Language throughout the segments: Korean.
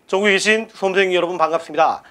전국에 계신 수험생 여러분 반갑습니다.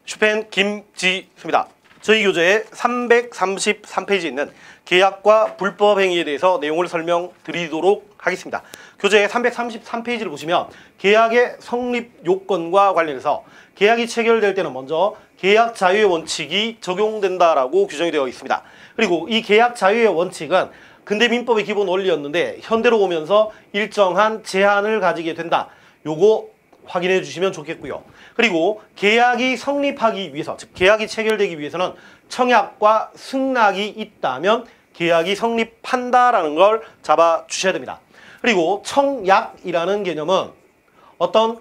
슈펜 김지수입니다. 저희 교재의 333페이지에 있는 계약과 불법행위에 대해서 내용을 설명드리도록 하겠습니다. 교재의 333페이지를 보시면 계약의 성립 요건과 관련해서 계약이 체결될 때는 먼저 계약 자유의 원칙이 적용된다라고 규정이 되어 있습니다. 그리고 이 계약 자유의 원칙은 근대민법의 기본 원리였는데 현대로 오면서 일정한 제한을 가지게 된다. 요거 확인해 주시면 좋겠고요. 그리고 계약이 성립하기 위해서, 즉 계약이 체결되기 위해서는 청약과 승낙이 있다면 계약이 성립한다라는 걸 잡아 주셔야 됩니다. 그리고 청약이라는 개념은 어떤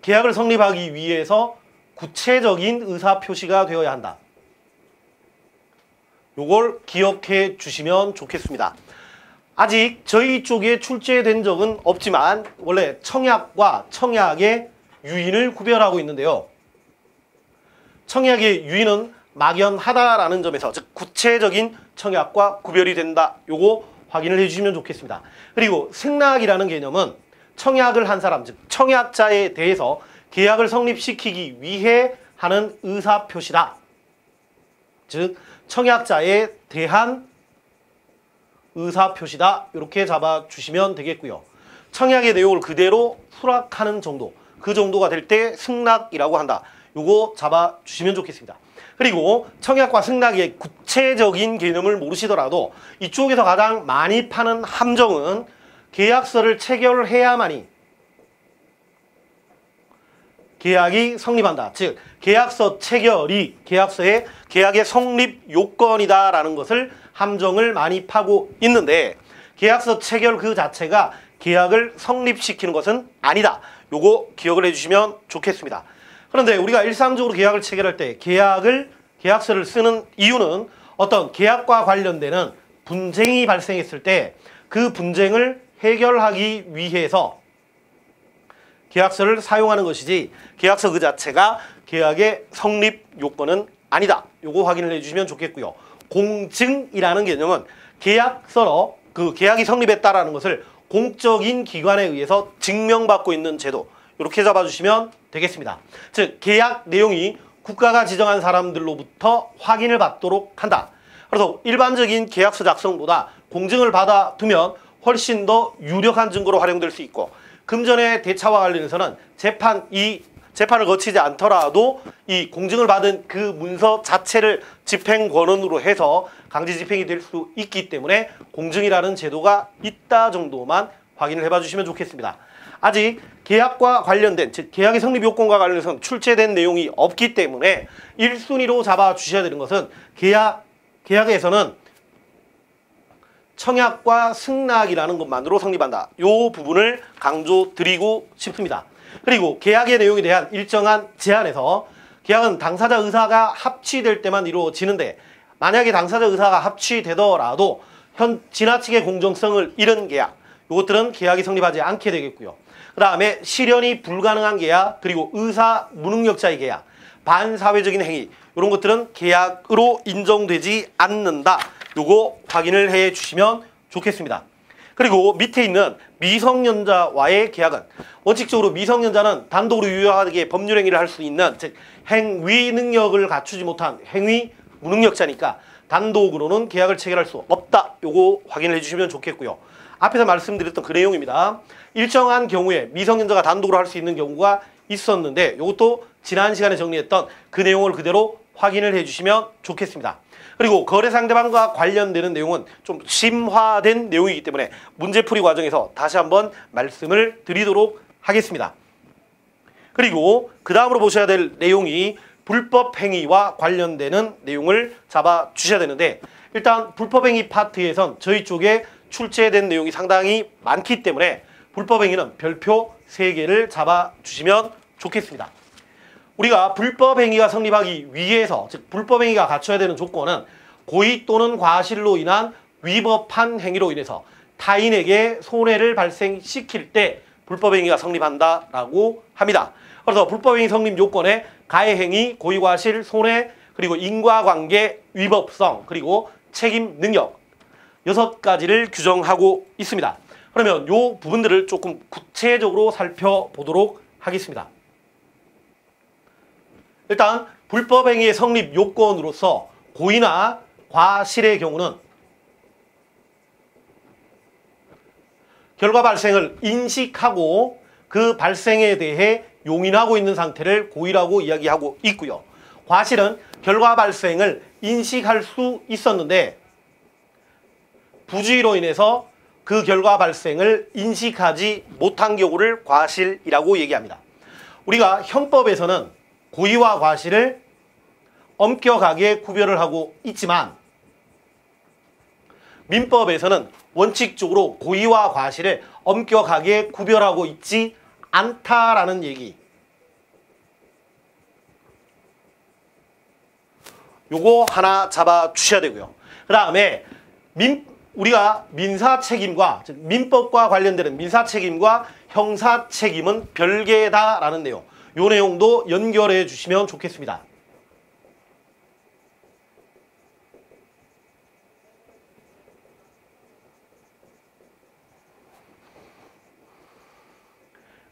계약을 성립하기 위해서 구체적인 의사표시가 되어야 한다. 요걸 기억해 주시면 좋겠습니다. 아직 저희 쪽에 출제된 적은 없지만 원래 청약과 청약의 유인을 구별하고 있는데요. 청약의 유인은 막연하다라는 점에서 즉 구체적인 청약과 구별이 된다. 요거 확인을 해주시면 좋겠습니다. 그리고 승낙이라는 개념은 청약을 한 사람, 즉 청약자에 대해서 계약을 성립시키기 위해 하는 의사표시다. 즉 청약자에 대한 의사표시다. 이렇게 잡아주시면 되겠고요. 청약의 내용을 그대로 수락하는 정도, 그 정도가 될 때 승낙이라고 한다. 요거 잡아주시면 좋겠습니다. 그리고 청약과 승낙의 구체적인 개념을 모르시더라도 이쪽에서 가장 많이 파는 함정은 계약서를 체결해야만이 계약이 성립한다. 즉 계약서 체결이 계약서의 계약의 성립 요건이다라는 것을 함정을 많이 파고 있는데 계약서 체결 그 자체가 계약을 성립시키는 것은 아니다. 요거 기억을 해주시면 좋겠습니다. 그런데 우리가 일상적으로 계약을 체결할 때 계약서를 쓰는 이유는 어떤 계약과 관련되는 분쟁이 발생했을 때 그 분쟁을 해결하기 위해서 계약서를 사용하는 것이지 계약서 그 자체가 계약의 성립 요건은 아니다. 요거 확인을 해주시면 좋겠고요. 공증이라는 개념은 계약서로 그 계약이 성립했다라는 것을 공적인 기관에 의해서 증명받고 있는 제도. 이렇게 잡아주시면 되겠습니다. 즉 계약 내용이 국가가 지정한 사람들로부터 확인을 받도록 한다. 그래서 일반적인 계약서 작성보다 공증을 받아두면 훨씬 더 유력한 증거로 활용될 수 있고 금전의 대차와 관련해서는 재판을 거치지 않더라도 이 공증을 받은 그 문서 자체를 집행권원으로 해서 강제 집행이 될 수 있기 때문에 공증이라는 제도가 있다 정도만 확인을 해봐 주시면 좋겠습니다. 아직 계약과 관련된, 즉 계약의 성립 요건과 관련해서는 출제된 내용이 없기 때문에 1순위로 잡아 주셔야 되는 것은 계약에서는 청약과 승낙이라는 것만으로 성립한다. 이 부분을 강조드리고 싶습니다. 그리고 계약의 내용에 대한 일정한 제한에서 계약은 당사자 의사가 합치될 때만 이루어지는데 만약에 당사자 의사가 합치되더라도 지나치게 공정성을 잃은 계약, 이것들은 계약이 성립하지 않게 되겠고요. 그 다음에 실현이 불가능한 계약, 그리고 의사 무능력자의 계약, 반사회적인 행위, 이런 것들은 계약으로 인정되지 않는다. 요거 확인을 해 주시면 좋겠습니다. 그리고 밑에 있는 미성년자와의 계약은 원칙적으로 미성년자는 단독으로 유효하게 법률 행위를 할 수 있는, 즉 행위 능력을 갖추지 못한 행위 무능력자니까 단독으로는 계약을 체결할 수 없다. 요거 확인을 해주시면 좋겠고요. 앞에서 말씀드렸던 그 내용입니다. 일정한 경우에 미성년자가 단독으로 할 수 있는 경우가 있었는데 이것도 지난 시간에 정리했던 그 내용을 그대로 확인을 해주시면 좋겠습니다. 그리고 거래 상대방과 관련되는 내용은 좀 심화된 내용이기 때문에 문제풀이 과정에서 다시 한번 말씀을 드리도록 하겠습니다. 그리고 그 다음으로 보셔야 될 내용이 불법행위와 관련되는 내용을 잡아 주셔야 되는데 일단 불법행위 파트에선 저희 쪽에 출제된 내용이 상당히 많기 때문에 불법행위는 별표 3개를 잡아 주시면 좋겠습니다. 우리가 불법행위가 성립하기 위해서, 즉 불법행위가 갖춰야 되는 조건은 고의 또는 과실로 인한 위법한 행위로 인해서 타인에게 손해를 발생시킬 때 불법행위가 성립한다라고 합니다. 그래서 불법행위 성립 요건에 가해행위, 고의과실, 손해, 그리고 인과관계, 위법성, 그리고 책임 능력 6가지를 규정하고 있습니다. 그러면 이 부분들을 조금 구체적으로 살펴보도록 하겠습니다. 일단 불법행위의 성립 요건으로서 고의나 과실의 경우는 결과 발생을 인식하고 그 발생에 대해 용인하고 있는 상태를 고의라고 이야기하고 있고요. 과실은 결과 발생을 인식할 수 있었는데 부주의로 인해서 그 결과 발생을 인식하지 못한 경우를 과실이라고 얘기합니다. 우리가 형법에서는 고의와 과실을 엄격하게 구별을 하고 있지만 민법에서는 원칙적으로 고의와 과실을 엄격하게 구별하고 있지 않다라는 얘기. 요거 하나 잡아 주셔야 되고요. 그 다음에 우리가 민사 책임과, 즉 민법과 관련되는 민사 책임과 형사 책임은 별개다라는 내용. 요 내용도 연결해 주시면 좋겠습니다.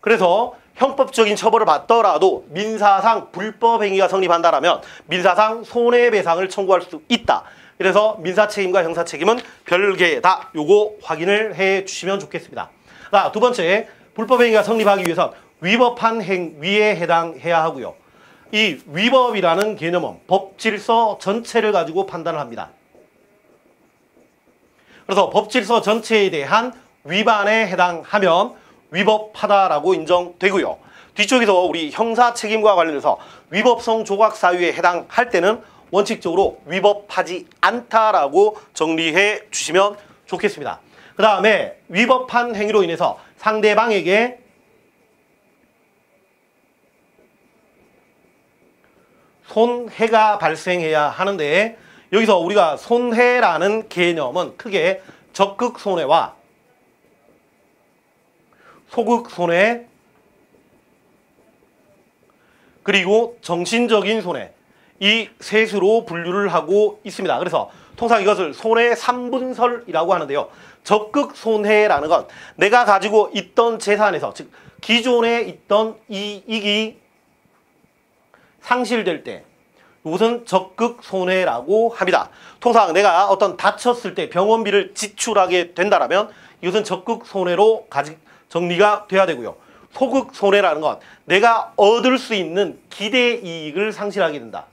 그래서 형법적인 처벌을 받더라도 민사상 불법 행위가 성립한다라면 민사상 손해배상을 청구할 수 있다. 그래서 민사책임과 형사책임은 별개다. 요거 확인을 해 주시면 좋겠습니다. 자, 두 번째, 불법 행위가 성립하기 위해선 위법한 행위에 해당해야 하고요. 이 위법이라는 개념은 법 질서 전체를 가지고 판단을 합니다. 그래서 법 질서 전체에 대한 위반에 해당하면 위법하다라고 인정되고요. 뒤쪽에서 우리 형사 책임과 관련해서 위법성 조각 사유에 해당할 때는 원칙적으로 위법하지 않다라고 정리해 주시면 좋겠습니다. 그 다음에 위법한 행위로 인해서 상대방에게 손해가 발생해야 하는데 여기서 우리가 손해라는 개념은 크게 적극 손해와 소극 손해 그리고 정신적인 손해 이 셋으로 분류를 하고 있습니다. 그래서 통상 이것을 손해 3분설이라고 하는데요. 적극 손해라는 건 내가 가지고 있던 재산에서 즉 기존에 있던 이익이 상실될 때 이것은 적극 손해라고 합니다. 통상 내가 어떤 다쳤을 때 병원비를 지출하게 된다면 이것은 적극 손해로 정리가 돼야 되고요. 소극 손해라는 건 내가 얻을 수 있는 기대 이익을 상실하게 된다.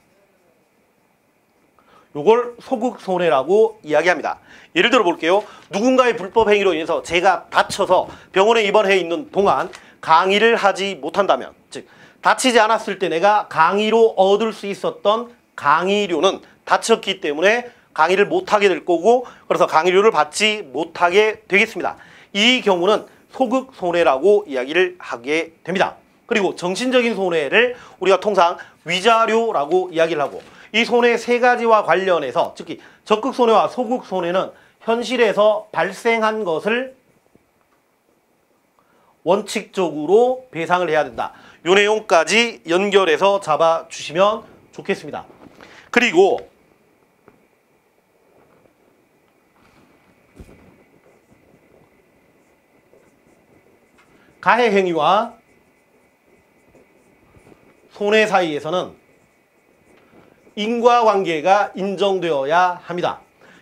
이걸 소극 손해라고 이야기합니다. 예를 들어 볼게요. 누군가의 불법 행위로 인해서 제가 다쳐서 병원에 입원해 있는 동안 강의를 하지 못한다면, 즉 다치지 않았을 때 내가 강의로 얻을 수 있었던 강의료는 다쳤기 때문에 강의를 못하게 될 거고 그래서 강의료를 받지 못하게 되겠습니다. 이 경우는 소극 손해라고 이야기를 하게 됩니다. 그리고 정신적인 손해를 우리가 통상 위자료라고 이야기를 하고 이 손해 세 가지와 관련해서 특히 적극 손해와 소극 손해는 현실에서 발생한 것을 원칙적으로 배상을 해야 된다. 이 내용까지 연결해서 잡아주시면 좋겠습니다. 그리고 가해 행위와 손해 사이에서는 인과관계가 인정되어야 합니다.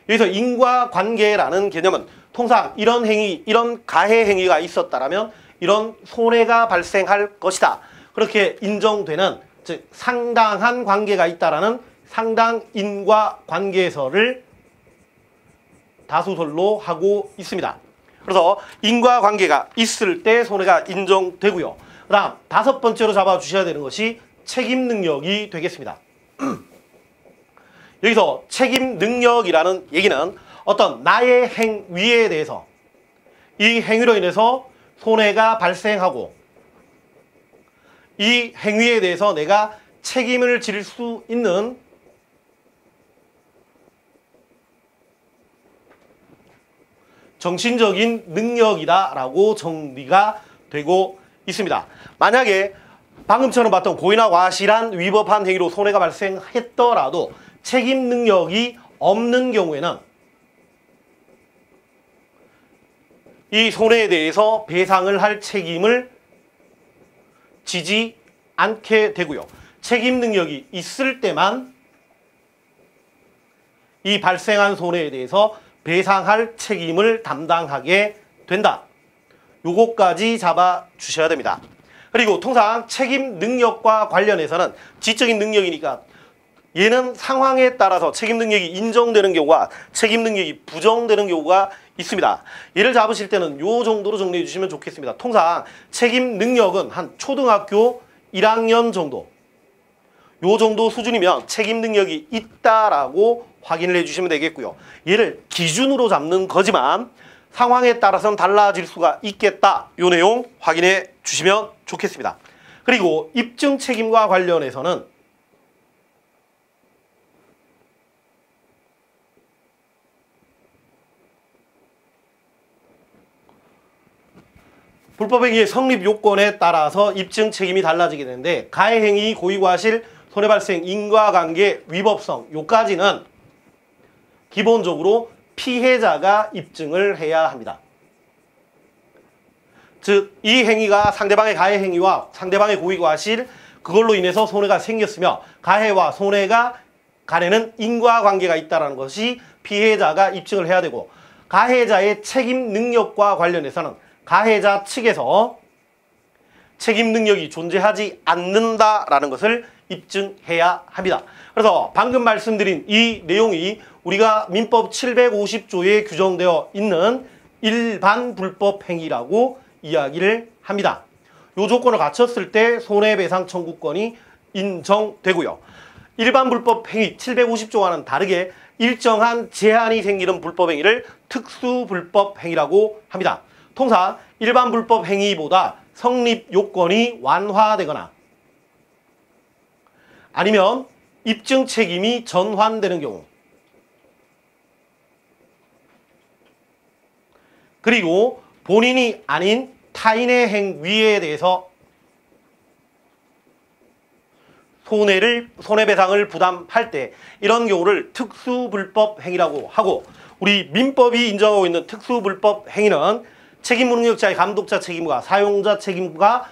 여기서 인과관계라는 개념은 통상 이런 행위, 이런 가해 행위가 있었다면 이런 손해가 발생할 것이다. 그렇게 인정되는 즉 상당한 관계가 있다라는 상당 인과관계설을 다수설로 하고 있습니다. 그래서 인과관계가 있을 때 손해가 인정되고요. 그 다음 다섯 번째로 잡아주셔야 되는 것이 책임 능력이 되겠습니다. 여기서 책임 능력이라는 얘기는 어떤 나의 행위에 대해서 이 행위로 인해서 손해가 발생하고 이 행위에 대해서 내가 책임을 질 수 있는 정신적인 능력이다라고 정리가 되고 있습니다. 만약에 방금처럼 봤던 고의나 과실한 위법한 행위로 손해가 발생했더라도 책임 능력이 없는 경우에는 이 손해에 대해서 배상을 할 책임을 지지 않게 되고요. 책임 능력이 있을 때만 이 발생한 손해에 대해서 배상할 책임을 담당하게 된다. 요거까지 잡아주셔야 됩니다. 그리고 통상 책임 능력과 관련해서는 지적인 능력이니까 얘는 상황에 따라서 책임 능력이 인정되는 경우와 책임 능력이 부정되는 경우가 있습니다. 얘를 잡으실 때는 요 정도로 정리해 주시면 좋겠습니다. 통상 책임 능력은 한 초등학교 1학년 정도, 요 정도 수준이면 책임 능력이 있다라고 확인을 해주시면 되겠고요. 얘를 기준으로 잡는 거지만 상황에 따라서는 달라질 수가 있겠다. 요 내용 확인해 주시면 좋겠습니다. 그리고 입증 책임과 관련해서는 불법행위의 성립 요건에 따라서 입증 책임이 달라지게 되는데 가해행위, 고의과실, 손해발생, 인과관계, 위법성 요까지는 기본적으로 피해자가 입증을 해야 합니다. 즉, 이 행위가 상대방의 가해행위와 상대방의 고의과실 그걸로 인해서 손해가 생겼으며 가해와 손해가 간에는 인과관계가 있다는 것이 피해자가 입증을 해야 되고 가해자의 책임 능력과 관련해서는 가해자 측에서 책임 능력이 존재하지 않는다라는 것을 입증해야 합니다. 그래서 방금 말씀드린 이 내용이 우리가 민법 750조에 규정되어 있는 일반 불법 행위라고 이야기를 합니다. 이 조건을 갖췄을 때 손해배상 청구권이 인정되고요. 일반 불법 행위 750조와는 다르게 일정한 제한이 생기는 불법 행위를 특수 불법 행위라고 합니다. 통상 일반 불법 행위보다 성립 요건이 완화되거나 아니면 입증 책임이 전환되는 경우, 그리고 본인이 아닌 타인의 행위에 대해서 손해배상을 부담할 때 이런 경우를 특수불법 행위라고 하고, 우리 민법이 인정하고 있는 특수불법 행위는 책임무능력자의 감독자 책임과 사용자 책임과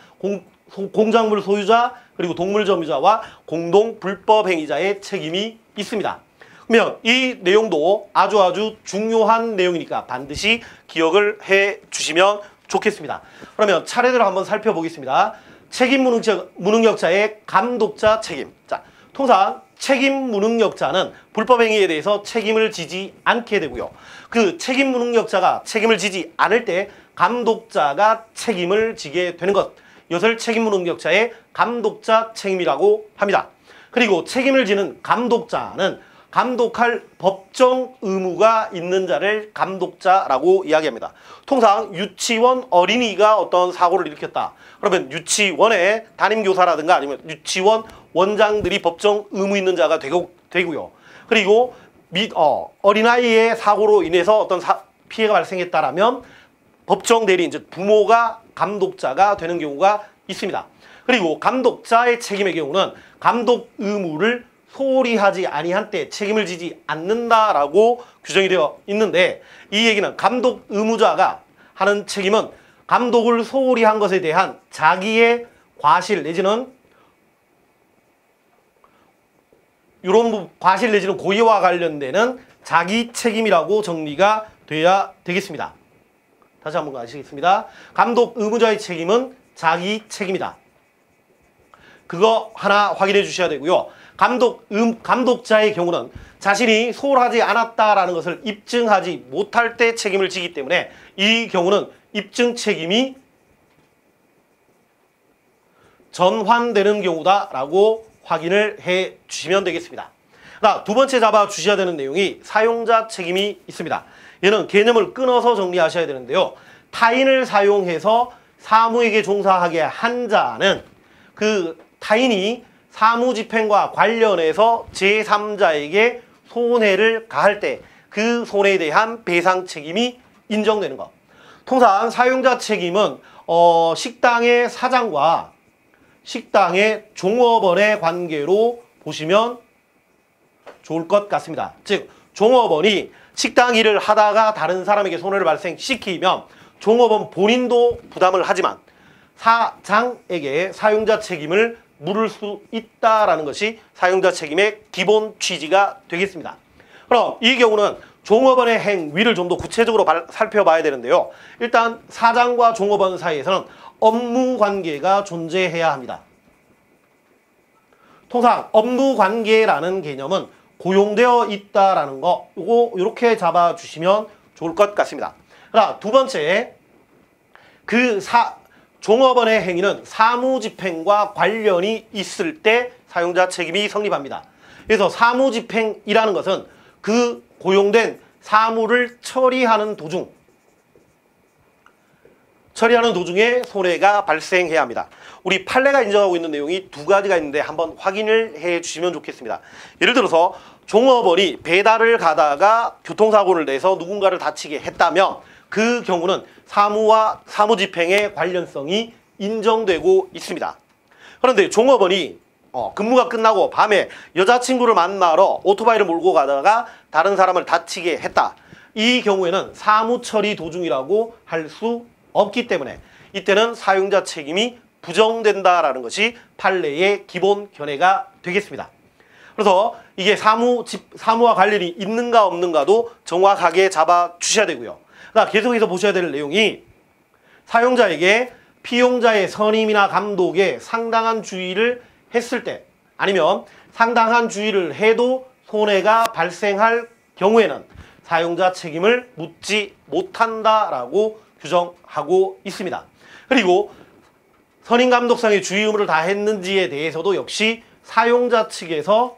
공작물 소유자 그리고 동물 점유자와 공동 불법 행위자의 책임이 있습니다. 그러면 이 내용도 아주 중요한 내용이니까 반드시 기억을 해 주시면 좋겠습니다. 그러면 차례대로 한번 살펴보겠습니다. 책임무능력자의 감독자 책임. 자, 통상 책임무능력자는 불법행위에 대해서 책임을 지지 않게 되고요. 그 책임무능력자가 책임을 지지 않을 때 감독자가 책임을 지게 되는 것, 이것을 책임무능력자의 감독자 책임이라고 합니다. 그리고 책임을 지는 감독자는 감독할 법정 의무가 있는 자를 감독자라고 이야기합니다. 통상 유치원 어린이가 어떤 사고를 일으켰다. 그러면 유치원의 담임교사라든가 아니면 유치원 원장들이 법정 의무 있는 자가 되고요. 그리고 어린아이의 사고로 인해서 어떤 피해가 발생했다라면 법정 대리인, 즉 부모가 감독자가 되는 경우가 있습니다. 그리고 감독자의 책임의 경우는 감독 의무를 소홀히 하지 아니한 때 책임을 지지 않는다라고 규정이 되어 있는데, 이 얘기는 감독 의무자가 하는 책임은 감독을 소홀히 한 것에 대한 자기의 과실 내지는 이런 과실 내지는 고의와 관련되는 자기 책임이라고 정리가 돼야 되겠습니다. 다시 한번 아시겠습니다. 감독 의무자의 책임은 자기 책임이다. 그거 하나 확인해 주셔야 되고요. 감독자의 경우는 자신이 소홀하지 않았다라는 것을 입증하지 못할 때 책임을 지기 때문에 이 경우는 입증 책임이 전환되는 경우다라고 확인을 해 주시면 되겠습니다. 두 번째 잡아 주셔야 되는 내용이 사용자 책임이 있습니다. 얘는 개념을 끊어서 정리하셔야 되는데요. 타인을 사용해서 사무에게 종사하게 한 자는 그 타인이 사무집행과 관련해서 제3자에게 손해를 가할 때 그 손해에 대한 배상 책임이 인정되는 것. 통상 사용자 책임은 식당의 사장과 식당의 종업원의 관계로 보시면 좋을 것 같습니다. 즉 종업원이 식당 일을 하다가 다른 사람에게 손해를 발생시키면 종업원 본인도 부담을 하지만 사장에게 사용자 책임을 물을 수 있다라는 것이 사용자 책임의 기본 취지가 되겠습니다. 그럼 이 경우는 종업원의 행위를 좀 더 구체적으로 살펴봐야 되는데요. 일단 사장과 종업원 사이에서는 업무 관계가 존재해야 합니다. 통상 업무 관계라는 개념은 고용되어 있다라는 거, 요거 이렇게 잡아주시면 좋을 것 같습니다. 그다음 두 번째, 종업원의 행위는 사무집행과 관련이 있을 때 사용자 책임이 성립합니다. 그래서 사무집행이라는 것은 그 고용된 사무를 처리하는 도중에 손해가 발생해야 합니다. 우리 판례가 인정하고 있는 내용이 두 가지가 있는데 한번 확인을 해 주시면 좋겠습니다. 예를 들어서 종업원이 배달을 가다가 교통사고를 내서 누군가를 다치게 했다면 그 경우는 사무와 사무집행의 관련성이 인정되고 있습니다. 그런데 종업원이 근무가 끝나고 밤에 여자친구를 만나러 오토바이를 몰고 가다가 다른 사람을 다치게 했다. 이 경우에는 사무처리 도중이라고 할 수 없기 때문에 이때는 사용자 책임이 부정된다라는 것이 판례의 기본 견해가 되겠습니다. 그래서 이게 사무와 관련이 있는가 없는가도 정확하게 잡아 주셔야 되고요. 계속해서 보셔야 될 내용이 사용자에게 피용자의 선임이나 감독에 상당한 주의를 했을 때 아니면 상당한 주의를 해도 손해가 발생할 경우에는 사용자 책임을 묻지 못한다라고 규정하고 있습니다. 그리고 선임 감독상의 주의 의무를 다했는지에 대해서도 역시 사용자 측에서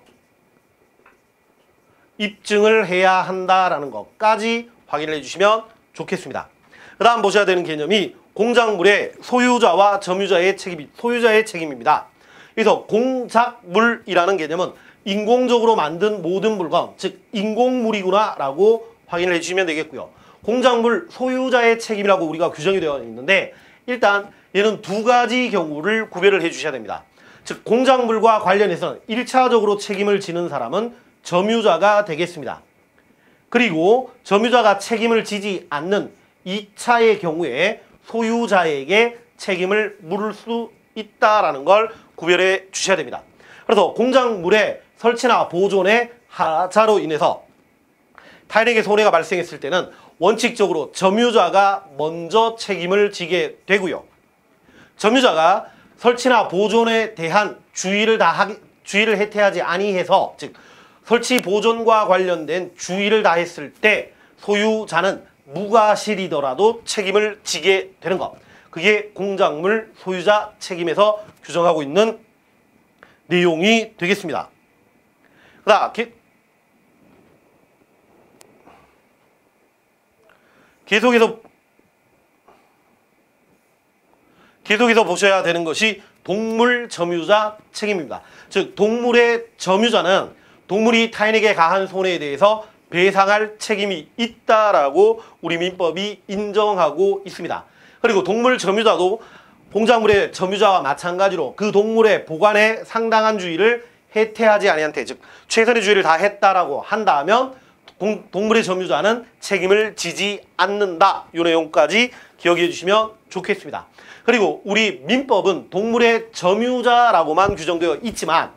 입증을 해야 한다라는 것까지 확인을 해주시면 좋겠습니다. 그 다음 보셔야 되는 개념이 공작물의 소유자와 점유자의 책임입니다. 그래서 공작물이라는 개념은 인공적으로 만든 모든 물건, 즉 인공물이구나 라고 확인을 해주시면 되겠고요. 공작물 소유자의 책임이라고 우리가 규정이 되어 있는데 일단 얘는 두 가지 경우를 구별을 해주셔야 됩니다. 즉 공작물과 관련해서는 1차적으로 책임을 지는 사람은 점유자가 되겠습니다. 그리고 점유자가 책임을 지지 않는 2차의 경우에 소유자에게 책임을 물을 수 있다라는 걸 구별해 주셔야 됩니다. 그래서 공작물의 설치나 보존의 하자로 인해서 타인에게 손해가 발생했을 때는 원칙적으로 점유자가 먼저 책임을 지게 되고요. 점유자가 설치나 보존에 대한 주의를 해태하지 아니해서 즉 설치 보존과 관련된 주의를 다했을 때 소유자는 무과실이더라도 책임을 지게 되는 것. 그게 공작물 소유자 책임에서 규정하고 있는 내용이 되겠습니다. 그다음 계속해서 보셔야 되는 것이 동물 점유자 책임입니다. 즉 동물의 점유자는 동물이 타인에게 가한 손해에 대해서 배상할 책임이 있다라고 우리 민법이 인정하고 있습니다. 그리고 동물 점유자도 공작물의 점유자와 마찬가지로 그 동물의 보관에 상당한 주의를 해태하지 아니한 태, 즉 최선의 주의를 다했다라고 한다면 동물의 점유자는 책임을 지지 않는다. 이 내용까지 기억해 주시면 좋겠습니다. 그리고 우리 민법은 동물의 점유자라고만 규정되어 있지만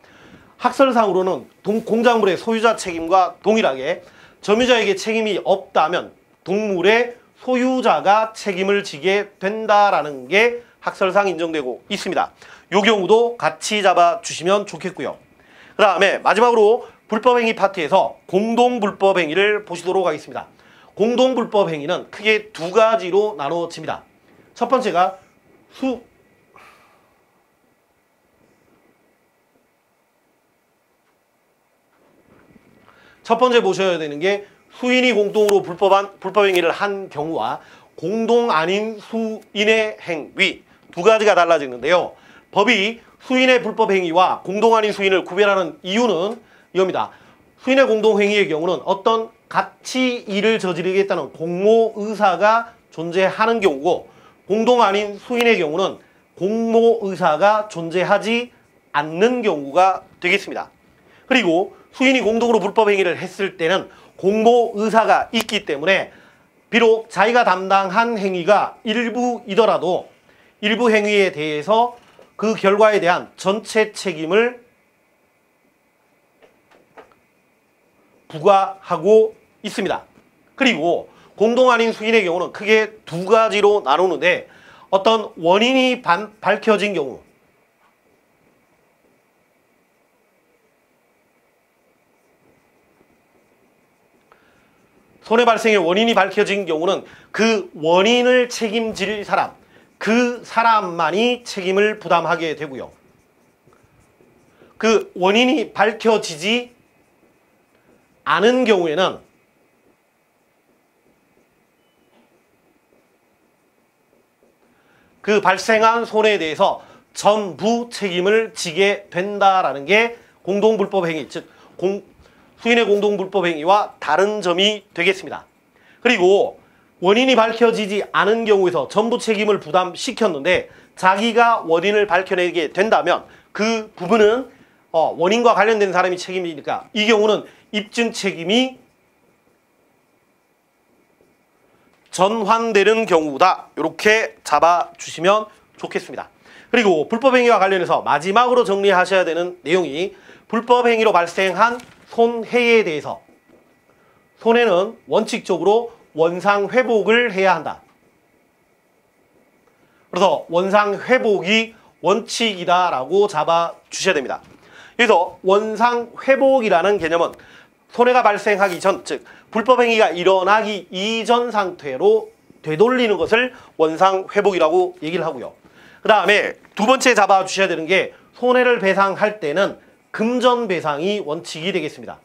학설상으로는 공작물의 소유자 책임과 동일하게 점유자에게 책임이 없다면 동물의 소유자가 책임을 지게 된다라는 게 학설상 인정되고 있습니다. 이 경우도 같이 잡아주시면 좋겠고요. 그 다음에 마지막으로 불법행위 파트에서 공동불법행위를 보시도록 하겠습니다. 공동불법행위는 크게 두 가지로 나눠집니다. 첫 번째가 첫 번째 보셔야 되는 게 수인이 공동으로 불법행위를 한 경우와 공동 아닌 수인의 행위 두 가지가 달라지는데요. 법이 수인의 불법행위와 공동 아닌 수인을 구별하는 이유는 이겁니다. 수인의 공동행위의 경우는 어떤 같이 일을 저지르겠다는 공모의사가 존재하는 경우고 공동 아닌 수인의 경우는 공모의사가 존재하지 않는 경우가 되겠습니다. 그리고 수인이 공동으로 불법행위를 했을 때는 공모의사가 있기 때문에 비록 자기가 담당한 행위가 일부이더라도 일부 행위에 대해서 그 결과에 대한 전체 책임을 부과하고 있습니다. 그리고 공동 아닌 수인의 경우는 크게 두 가지로 나누는데 어떤 원인이 밝혀진 경우, 손해 발생의 원인이 밝혀진 경우는 그 원인을 책임질 사람, 그 사람만이 책임을 부담하게 되고요. 그 원인이 밝혀지지 않은 경우에는 그 발생한 손해에 대해서 전부 책임을 지게 된다라는 게 공동불법행위, 즉 수인의 공동불법행위와 다른 점이 되겠습니다. 그리고 원인이 밝혀지지 않은 경우에서 전부 책임을 부담시켰는데 자기가 원인을 밝혀내게 된다면 그 부분은 원인과 관련된 사람이 책임이니까 이 경우는 입증 책임이 전환되는 경우다. 이렇게 잡아주시면 좋겠습니다. 그리고 불법행위와 관련해서 마지막으로 정리하셔야 되는 내용이 불법행위로 발생한 손해에 대해서 손해는 원칙적으로 원상회복을 해야 한다. 그래서 원상회복이 원칙이다라고 잡아주셔야 됩니다. 그래서 원상회복이라는 개념은 손해가 발생하기 전, 즉 불법행위가 일어나기 이전 상태로 되돌리는 것을 원상회복이라고 얘기를 하고요. 그 다음에 두 번째 잡아주셔야 되는 게 손해를 배상할 때는 금전배상이 원칙이 되겠습니다.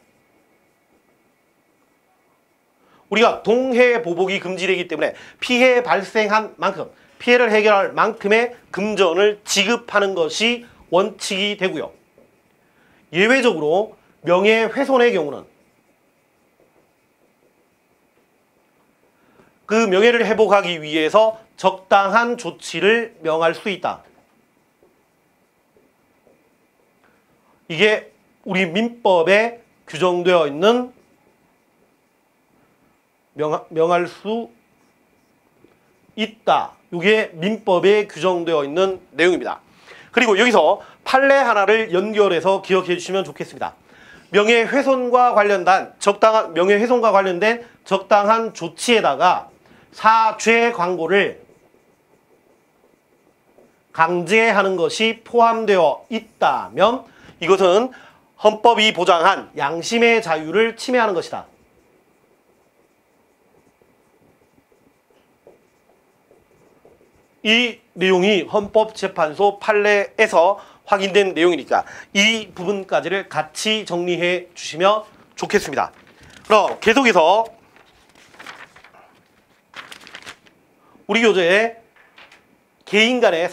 우리가 동해보복이 금지되기 때문에 피해 발생한 만큼, 피해를 해결할 만큼의 금전을 지급하는 것이 원칙이 되고요. 예외적으로 명예훼손의 경우는 그 명예를 회복하기 위해서 적당한 조치를 명할 수 있다. 이게 우리 민법에 규정되어 있는 명할 수 있다. 이게 민법에 규정되어 있는 내용입니다. 그리고 여기서 판례 하나를 연결해서 기억해 주시면 좋겠습니다. 명예훼손과 관련된 적당한 조치에다가 사죄 광고를 강제하는 것이 포함되어 있다면 이것은 헌법이 보장한 양심의 자유를 침해하는 것이다. 이 내용이 헌법재판소 판례에서 확인된 내용이니까 이 부분까지를 같이 정리해 주시면 좋겠습니다. 그럼 계속해서 우리 교재의 개인 간의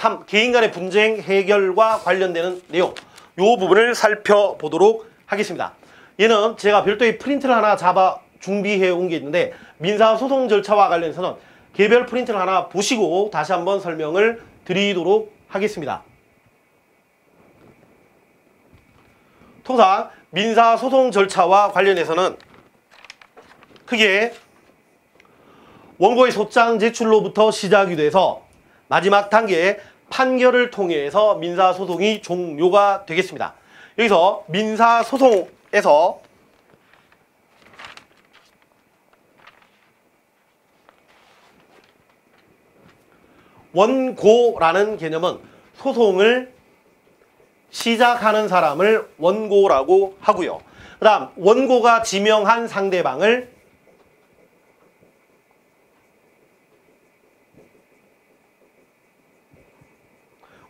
분쟁 해결과 관련되는 내용, 이 부분을 살펴보도록 하겠습니다. 얘는 제가 별도의 프린트를 하나 잡아 준비해 온 게 있는데 민사소송 절차와 관련해서는 개별 프린트를 하나 보시고 다시 한번 설명을 드리도록 하겠습니다. 통상 민사소송 절차와 관련해서는 크게 원고의 소장 제출로부터 시작이 돼서 마지막 단계에 판결을 통해서 민사소송이 종료가 되겠습니다. 여기서 민사소송에서 원고라는 개념은 소송을 시작하는 사람을 원고라고 하고요. 그 다음 원고가 지명한 상대방을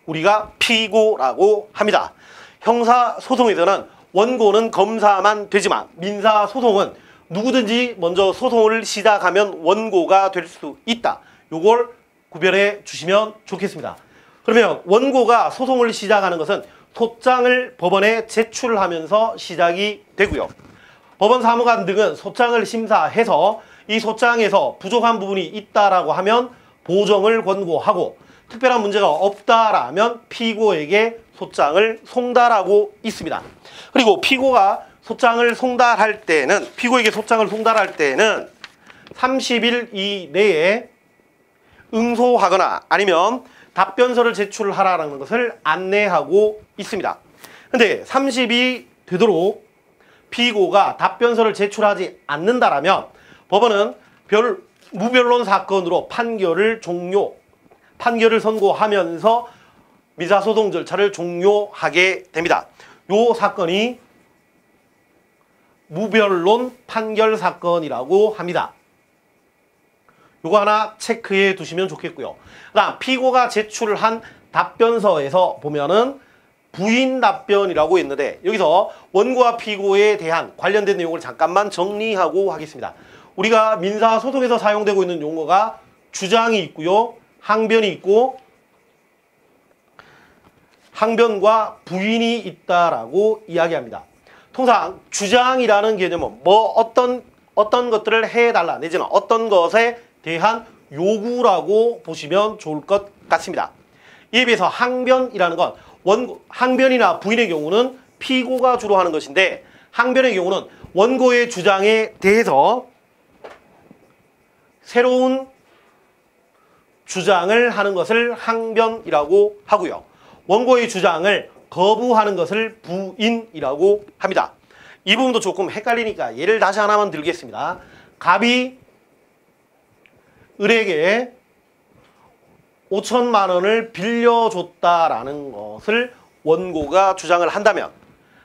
우리가 피고라고 합니다. 형사소송에서는 원고는 검사만 되지만 민사소송은 누구든지 먼저 소송을 시작하면 원고가 될 수 있다. 요걸 구별해 주시면 좋겠습니다. 그러면 원고가 소송을 시작하는 것은 소장을 법원에 제출하면서 시작이 되고요. 법원 사무관 등은 소장을 심사해서 이 소장에서 부족한 부분이 있다라고 하면 보정을 권고하고 특별한 문제가 없다라면 피고에게 소장을 송달하고 있습니다. 그리고 피고가 소장을 송달할 때는 피고에게 소장을 송달할 때는 30일 이내에 응소하거나 아니면 답변서를 제출하라는 것을 안내하고 있습니다. 근데 30이 되도록 피고가 답변서를 제출하지 않는다라면 법원은 무변론 사건으로 판결을 선고하면서 민사소송 절차를 종료하게 됩니다. 요 사건이 무변론 판결 사건이라고 합니다. 요거 하나 체크해 두시면 좋겠고요. 그다음 피고가 제출한 답변서에서 보면은 부인 답변이라고 했는데 여기서 원고와 피고에 대한 관련된 내용을 잠깐만 정리하고 하겠습니다. 우리가 민사소송에서 사용되고 있는 용어가 주장이 있고요. 항변이 있고 항변과 부인이 있다라고 이야기합니다. 통상 주장이라는 개념은 어떤 것들을 해달라 내지는 어떤 것에 대한 요구라고 보시면 좋을 것 같습니다. 이에 비해서 항변이라는 건 항변이나 부인의 경우는 피고가 주로 하는 것인데 항변의 경우는 원고의 주장에 대해서 새로운 주장을 하는 것을 항변이라고 하고요. 원고의 주장을 거부하는 것을 부인이라고 합니다. 이 부분도 조금 헷갈리니까 예를 다시 하나만 들겠습니다. 갑이 을에게 5천만 원을 빌려줬다라는 것을 원고가 주장을 한다면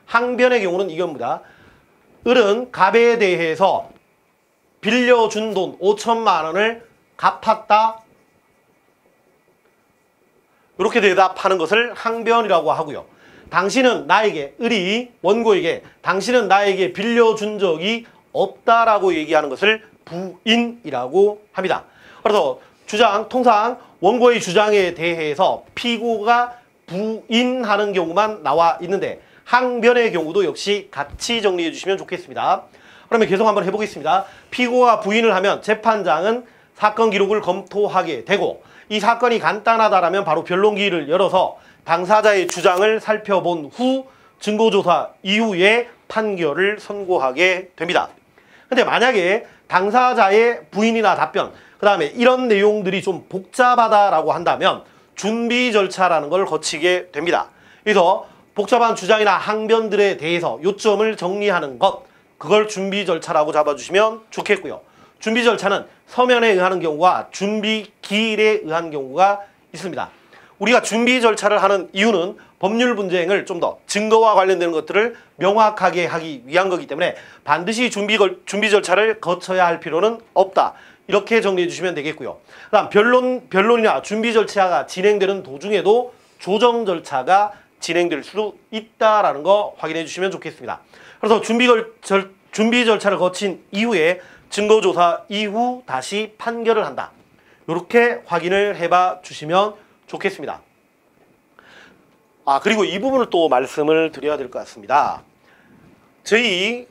항변의 경우는 이겁니다. 을은 갑에 대해서 빌려준 돈 5천만 원을 갚았다. 이렇게 대답하는 것을 항변이라고 하고요. 을이 원고에게 당신은 나에게 빌려준 적이 없다라고 얘기하는 것을 부인이라고 합니다. 그래서 통상 원고의 주장에 대해서 피고가 부인하는 경우만 나와 있는데 항변의 경우도 역시 같이 정리해 주시면 좋겠습니다. 그러면 계속 한번 해보겠습니다. 피고가 부인을 하면 재판장은 사건 기록을 검토하게 되고 이 사건이 간단하다라면 바로 변론기일을 열어서 당사자의 주장을 살펴본 후 증거조사 이후에 판결을 선고하게 됩니다. 근데 만약에 당사자의 부인이나 답변 그 다음에 이런 내용들이 좀 복잡하다라고 한다면 준비 절차라는 걸 거치게 됩니다. 그래서 복잡한 주장이나 항변들에 대해서 요점을 정리하는 것 그걸 준비 절차라고 잡아주시면 좋겠고요. 준비 절차는 서면에 의하는 경우와 준비 기일에 의한 경우가 있습니다. 우리가 준비 절차를 하는 이유는 법률 분쟁을 좀 더 증거와 관련되는 것들을 명확하게 하기 위한 거기 때문에 반드시 준비 절차를 거쳐야 할 필요는 없다. 이렇게 정리해 주시면 되겠고요. 그다음 변론이나 준비 절차가 진행되는 도중에도 조정 절차가 진행될 수 있다라는 거 확인해 주시면 좋겠습니다. 그래서 준비 절차를 거친 이후에 증거조사 이후 다시 판결을 한다. 이렇게 확인을 해봐 주시면 좋겠습니다. 그리고 이 부분을 또 말씀을 드려야 될 것 같습니다.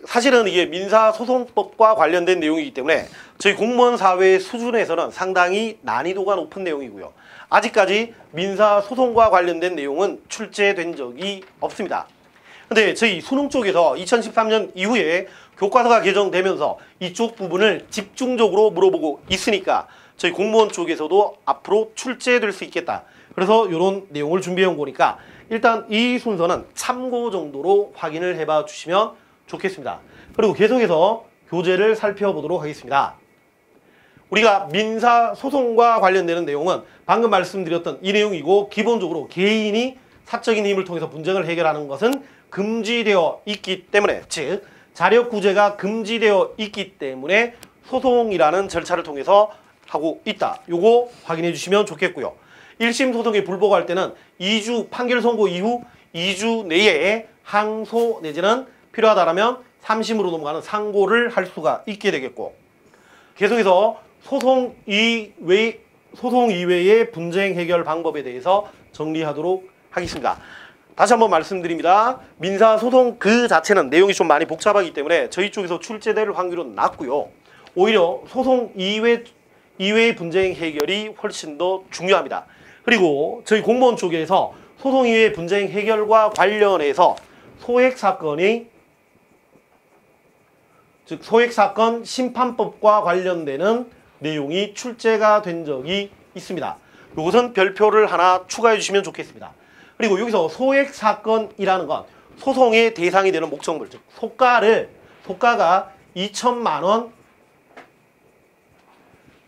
사실은 이게 민사소송법과 관련된 내용이기 때문에 저희 공무원 사회 수준에서는 상당히 난이도가 높은 내용이고요. 아직까지 민사소송과 관련된 내용은 출제된 적이 없습니다. 근데 저희 수능 쪽에서 2013년 이후에 교과서가 개정되면서 이쪽 부분을 집중적으로 물어보고 있으니까 저희 공무원 쪽에서도 앞으로 출제될 수 있겠다. 그래서 이런 내용을 준비해 온 거니까 일단 이 순서는 참고 정도로 확인을 해봐 주시면 좋겠습니다. 그리고 계속해서 교재를 살펴보도록 하겠습니다. 우리가 민사소송과 관련되는 내용은 방금 말씀드렸던 이 내용이고 기본적으로 개인이 사적인 힘을 통해서 분쟁을 해결하는 것은 금지되어 있기 때문에 즉 자력구제가 금지되어 있기 때문에 소송이라는 절차를 통해서 하고 있다. 요거 확인해 주시면 좋겠고요. 1심 소송에 불복할 때는 판결 선고 이후 2주 내에 항소 내지는 필요하다면 3심으로 넘어가는 상고를 할 수가 있게 되겠고 계속해서 소송 이외의 분쟁 해결 방법에 대해서 정리하도록 하겠습니다. 다시 한번 말씀드립니다. 민사소송 그 자체는 내용이 좀 많이 복잡하기 때문에 저희 쪽에서 출제될 확률은 낮고요. 오히려 소송 이외의 분쟁 해결이 훨씬 더 중요합니다. 그리고 저희 공무원 쪽에서 소송 이외의 분쟁 해결과 관련해서 소액사건 심판법과 관련되는 내용이 출제가 된 적이 있습니다. 이것은 별표를 하나 추가해 주시면 좋겠습니다. 그리고 여기서 소액 사건이라는 건 소송의 대상이 되는 목적물, 즉 소가가 2천만 원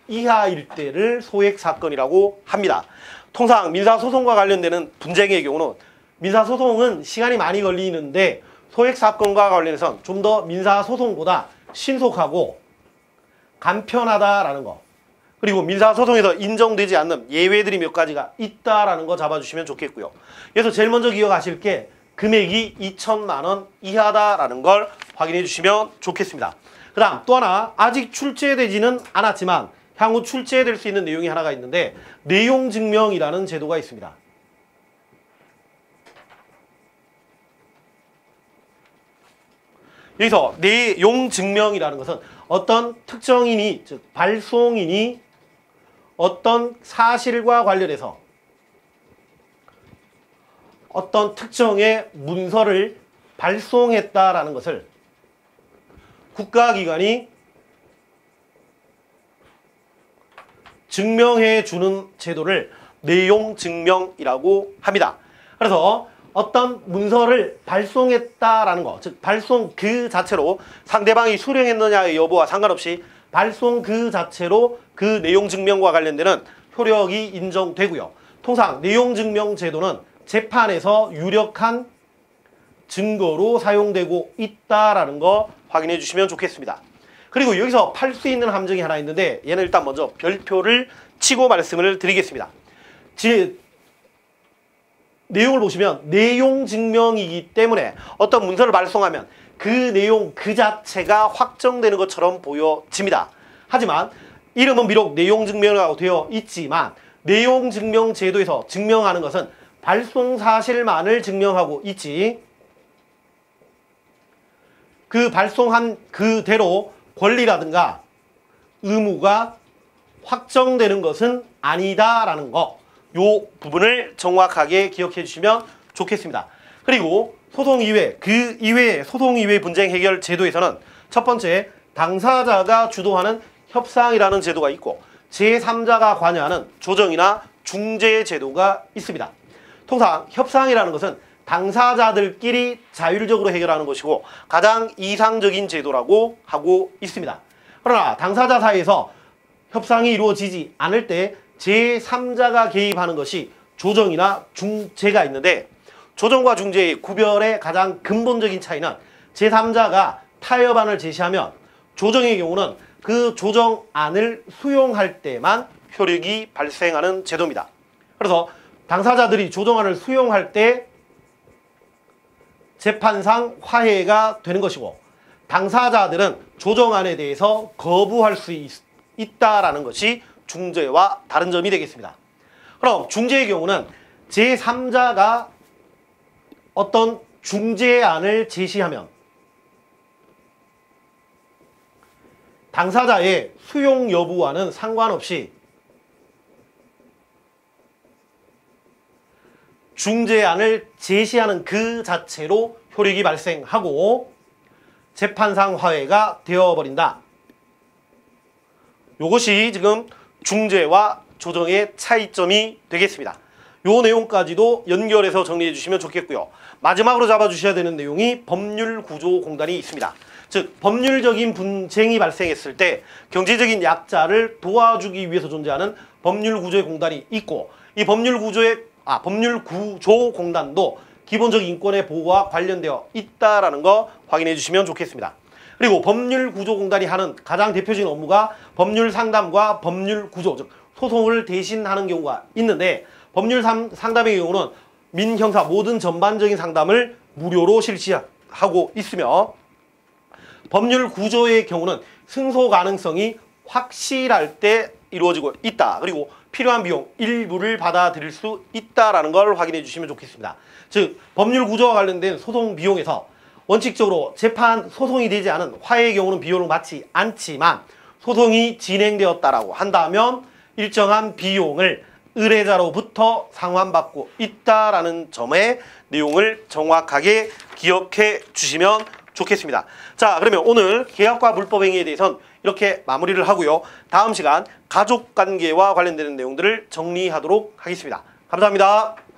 이하일 때를 소액 사건이라고 합니다. 통상 민사소송과 관련되는 분쟁의 경우는 민사소송은 시간이 많이 걸리는데 소액 사건과 관련해서는 좀 더 민사소송보다 신속하고 간편하다라는 거, 그리고 민사소송에서 인정되지 않는 예외들이 몇 가지가 있다라는 거 잡아주시면 좋겠고요. 그래서 제일 먼저 기억하실 게 금액이 2천만 원 이하다라는 걸 확인해 주시면 좋겠습니다. 그 다음 또 하나, 아직 출제되지는 않았지만 향후 출제될 수 있는 내용이 하나가 있는데 내용증명이라는 제도가 있습니다. 여기서 내용증명이라는 것은 어떤 특정인이, 즉 발송인이 어떤 사실과 관련해서 어떤 특정의 문서를 발송했다라는 것을 국가기관이 증명해 주는 제도를 내용증명이라고 합니다. 그래서 어떤 문서를 발송했다라는 거, 즉 발송 그 자체로 상대방이 수령했느냐의 여부와 상관없이 발송 그 자체로 그 내용증명과 관련되는 효력이 인정되고요. 통상 내용증명 제도는 재판에서 유력한 증거로 사용되고 있다라는 거 확인해 주시면 좋겠습니다. 그리고 여기서 팔 수 있는 함정이 하나 있는데 얘는 일단 먼저 별표를 치고 말씀을 드리겠습니다. 내용을 보시면 내용증명이기 때문에 어떤 문서를 발송하면 그 내용 그 자체가 확정되는 것처럼 보여집니다. 하지만 이름은 비록 내용증명이라고 되어 있지만 내용증명 제도에서 증명하는 것은 발송 사실만을 증명하고 있지 그 발송한 그대로 권리라든가 의무가 확정되는 것은 아니다라는 거, 요 부분을 정확하게 기억해 주시면 좋겠습니다. 그리고 소송 이외, 그 이외의 소송 이외 분쟁 해결 제도에서는 첫 번째, 당사자가 주도하는 협상이라는 제도가 있고 제3자가 관여하는 조정이나 중재 제도가 있습니다. 통상 협상이라는 것은 당사자들끼리 자율적으로 해결하는 것이고 가장 이상적인 제도라고 하고 있습니다. 그러나 당사자 사이에서 협상이 이루어지지 않을 때 제3자가 개입하는 것이 조정이나 중재가 있는데 조정과 중재의 구별의 가장 근본적인 차이는 제3자가 타협안을 제시하면 조정의 경우는 그 조정안을 수용할 때만 효력이 발생하는 제도입니다. 그래서 당사자들이 조정안을 수용할 때 재판상 화해가 되는 것이고 당사자들은 조정안에 대해서 거부할 수 있다라는 것이 중재와 다른 점이 되겠습니다. 그럼 중재의 경우는 제3자가 어떤 중재안을 제시하면 당사자의 수용 여부와는 상관없이 중재안을 제시하는 그 자체로 효력이 발생하고 재판상 화해가 되어버린다. 이것이 지금 중재와 조정의 차이점이 되겠습니다. 요 내용까지도 연결해서 정리해 주시면 좋겠고요. 마지막으로 잡아주셔야 되는 내용이 법률구조공단이 있습니다. 즉 법률적인 분쟁이 발생했을 때 경제적인 약자를 도와주기 위해서 존재하는 법률구조공단이 있고 이 법률구조공단도 기본적 인권의 보호와 관련되어 있다라는 거 확인해 주시면 좋겠습니다. 그리고 법률구조공단이 하는 가장 대표적인 업무가 법률상담과 법률구조, 즉 소송을 대신하는 경우가 있는데 법률 상담의 경우는 민형사 모든 전반적인 상담을 무료로 실시하고 있으며 법률구조의 경우는 승소 가능성이 확실할 때 이루어지고 있다. 그리고 필요한 비용 일부를 받아들일 수 있다라는 걸 확인해 주시면 좋겠습니다. 즉 법률구조와 관련된 소송 비용에서 원칙적으로 재판 소송이 되지 않은 화해의 경우는 비용을 받지 않지만 소송이 진행되었다라고 한다면 일정한 비용을 의뢰자로부터 상환받고 있다라는 점의 내용을 정확하게 기억해 주시면 좋겠습니다. 자, 그러면 오늘 계약과 불법행위에 대해서는 이렇게 마무리를 하고요. 다음 시간 가족관계와 관련되는 내용들을 정리하도록 하겠습니다. 감사합니다.